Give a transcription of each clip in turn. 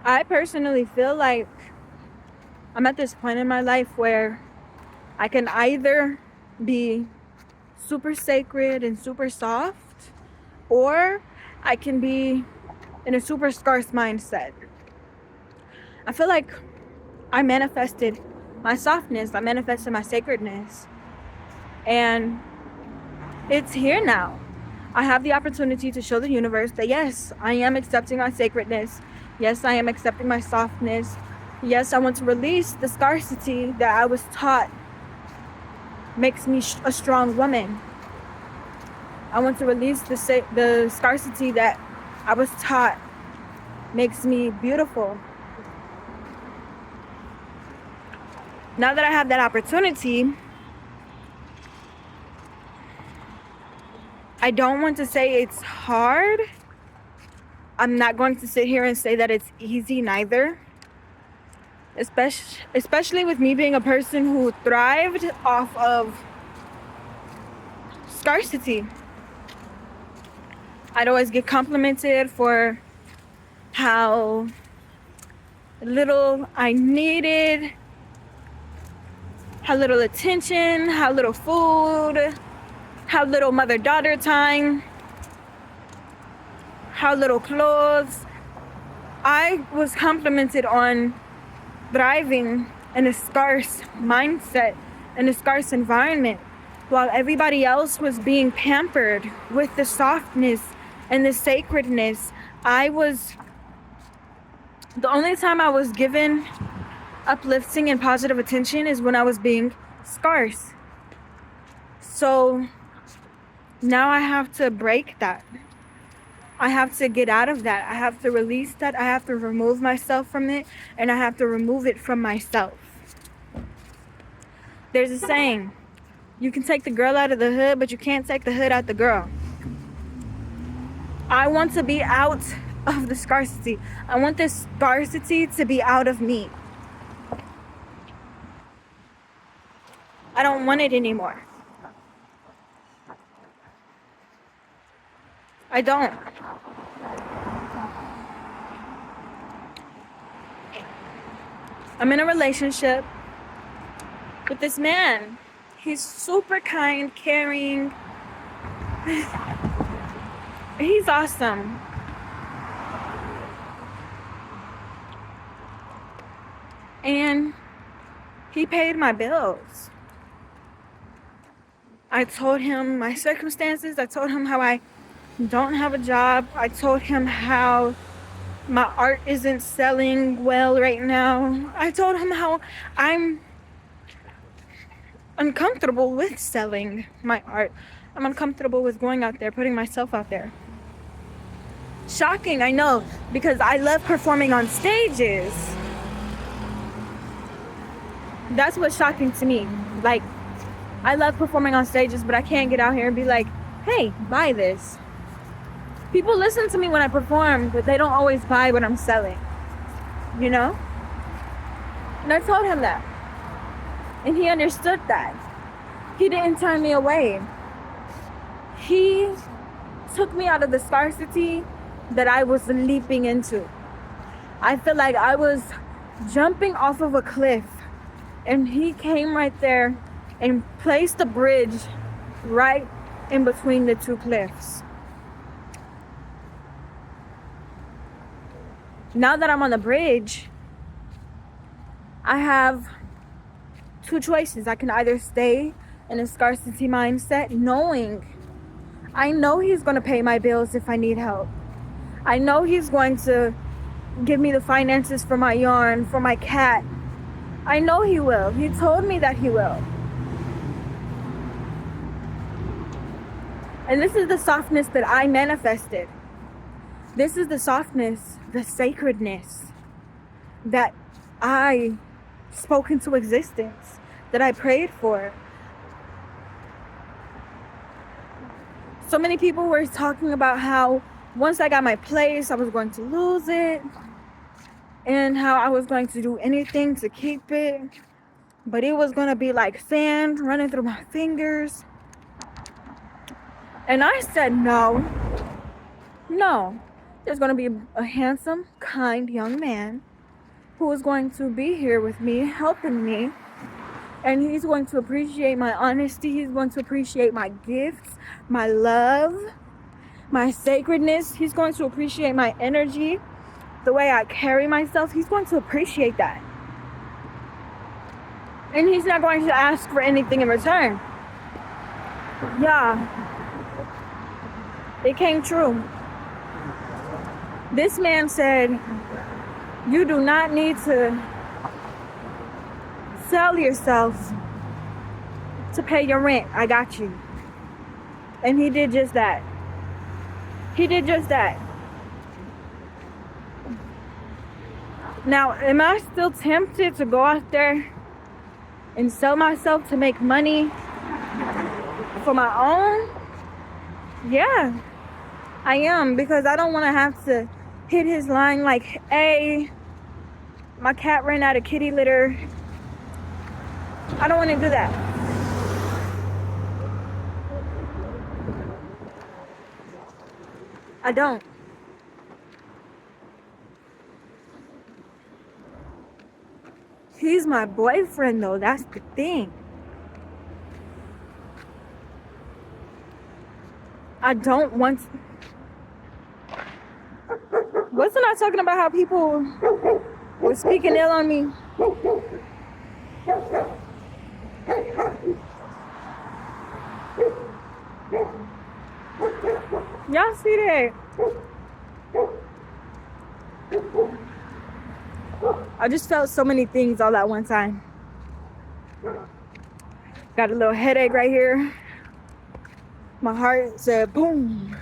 I personally feel like I'm at this point in my life where I can either be super sacred and super soft, or I can be in a super scarce mindset. I feel like I manifested my softness, I manifested my sacredness, and it's here now. I have the opportunity to show the universe that yes, I am accepting my sacredness. Yes, I am accepting my softness. Yes, I want to release the scarcity that I was taught makes me a strong woman. I want to release the scarcity that I was taught makes me beautiful. Now that I have that opportunity, I don't want to say it's hard. I'm not going to sit here and say that it's easy neither. Especially with me being a person who thrived off of scarcity. I'd always get complimented for how little I needed, how little attention, how little food, how little mother-daughter time, how little clothes. I was complimented on thriving in a scarce mindset, in a scarce environment, while everybody else was being pampered with the softness and the sacredness. The only time I was given uplifting and positive attention is when I was being scarce. So now I have to break that. I have to get out of that. I have to release that. I have to remove myself from it, and I have to remove it from myself. There's a saying, you can take the girl out of the hood, but you can't take the hood out the girl. I want to be out of the scarcity. I want this scarcity to be out of me. I don't want it anymore. I don't. I'm in a relationship with this man. He's super kind, caring. He's awesome. And he paid my bills. I told him my circumstances. I told him how I don't have a job. I told him how my art isn't selling well right now. I told him how I'm uncomfortable with selling my art. I'm uncomfortable with going out there, putting myself out there. Shocking, I know, because I love performing on stages. That's what's shocking to me. Like, I love performing on stages, but I can't get out here and be like, hey, buy this. People listen to me when I perform, but they don't always buy what I'm selling. You know? And I told him that. And he understood that. He didn't turn me away. He took me out of the scarcity that I was leaping into. I feel like I was jumping off of a cliff, and he came right there and placed a bridge right in between the two cliffs. Now that I'm on the bridge, I have two choices. I can either stay in a scarcity mindset, I know he's going to pay my bills if I need help. I know he's going to give me the finances for my yarn, for my cat. I know he will. He told me that he will. And this is the softness that I manifested. This is the softness, the sacredness that I spoke into existence, that I prayed for. So many people were talking about how once I got my place, I was going to lose it, and how I was going to do anything to keep it, but it was going to be like sand running through my fingers. And I said, no, There's going to be a handsome, kind young man who is going to be here with me, helping me. And he's going to appreciate my honesty. He's going to appreciate my gifts, my love, my sacredness. He's going to appreciate my energy, the way I carry myself. He's going to appreciate that. And he's not going to ask for anything in return. Yeah. It came true. This man said, you do not need to sell yourself to pay your rent. I got you. And he did just that. He did just that. Now, am I still tempted to go out there and sell myself to make money for my own? Yeah, I am, because I don't want to have to hit his line like, hey, my cat ran out of kitty litter. I don't want to do that. I don't. He's my boyfriend, though. That's the thing. I don't want... Wasn't I talking about how people were speaking ill on me? Y'all see that? I just felt so many things all at one time. Got a little headache right here. My heart said boom.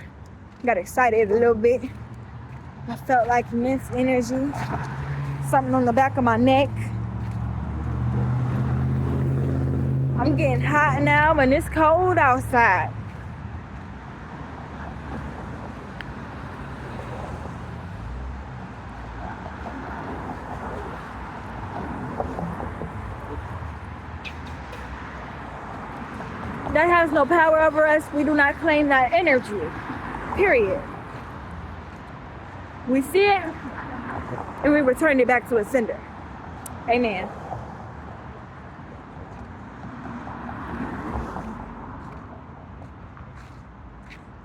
Got excited a little bit. I felt like immense energy. Something on the back of my neck. I'm getting hot now and it's cold outside. That has no power over us. We do not claim that energy. Period. We see it and we return it back to its sender. Amen.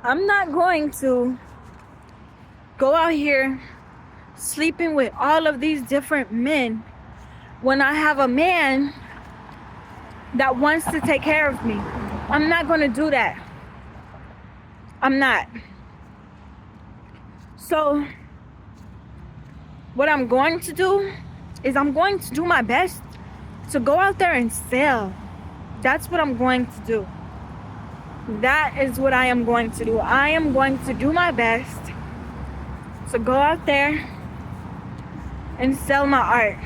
I'm not going to go out here sleeping with all of these different men when I have a man that wants to take care of me. I'm not going to do that. I'm not. So what I'm going to do is I'm going to do my best to go out there and sell. That's what I'm going to do. That is what I am going to do. I am going to do my best to go out there and sell my art.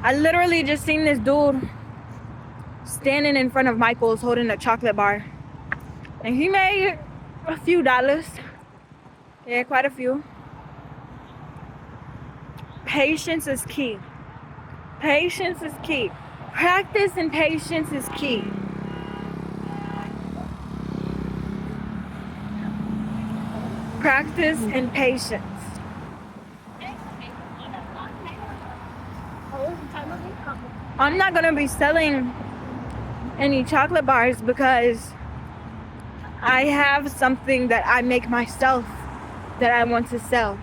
I literally just seen this dude standing in front of Michael's holding a chocolate bar. And he made a few dollars. Yeah, quite a few. Patience is key. Patience is key. Practice and patience is key. Practice and patience. I'm not going to be selling any chocolate bars because I have something that I make myself that I want to sell.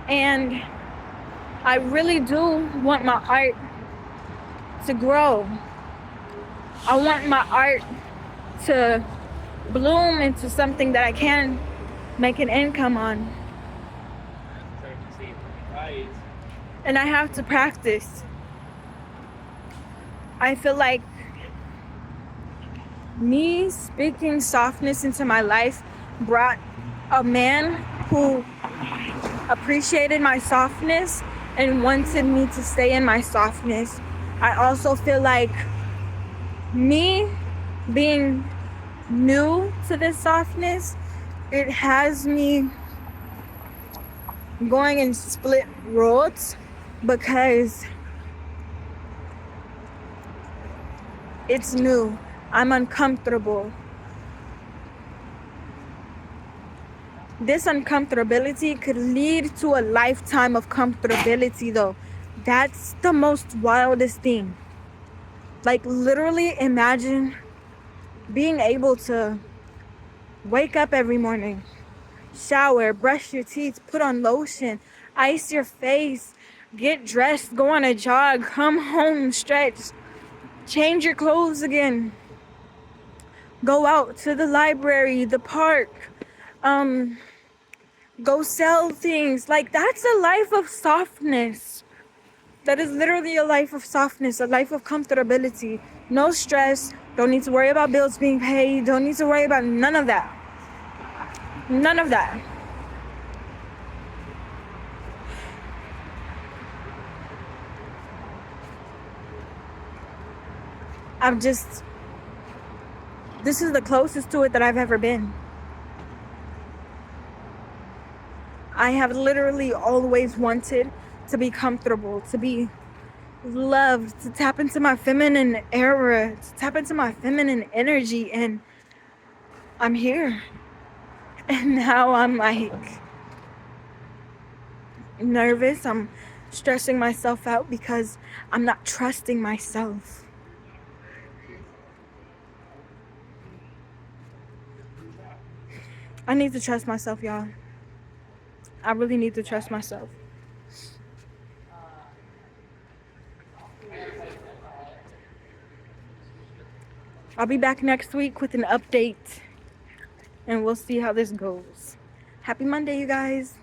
And I really do want my art to grow. I want my art to bloom into something that I can make an income on. And I have to practice. I feel like me speaking softness into my life brought a man who appreciated my softness and wanted me to stay in my softness. I also feel like me being new to this softness, it has me going in split roads because It's new. I'm uncomfortable. This uncomfortability could lead to a lifetime of comfortability, though. That's the most wildest thing. Like, literally imagine being able to wake up every morning, shower, brush your teeth, put on lotion, ice your face, get dressed, go on a jog, come home, stretch, change your clothes again, go out to the library, the park, go sell things. Like, that's a life of softness. That is literally a life of softness, a life of comfortability. No stress, don't need to worry about bills being paid, don't need to worry about none of that. None of that. This is the closest to it that I've ever been. I have literally always wanted to be comfortable, to be loved, to tap into my feminine era, to tap into my feminine energy, and I'm here. And now I'm like nervous. I'm stressing myself out because I'm not trusting myself. I need to trust myself, y'all. I really need to trust myself. I'll be back next week with an update, and we'll see how this goes. Happy Monday, you guys.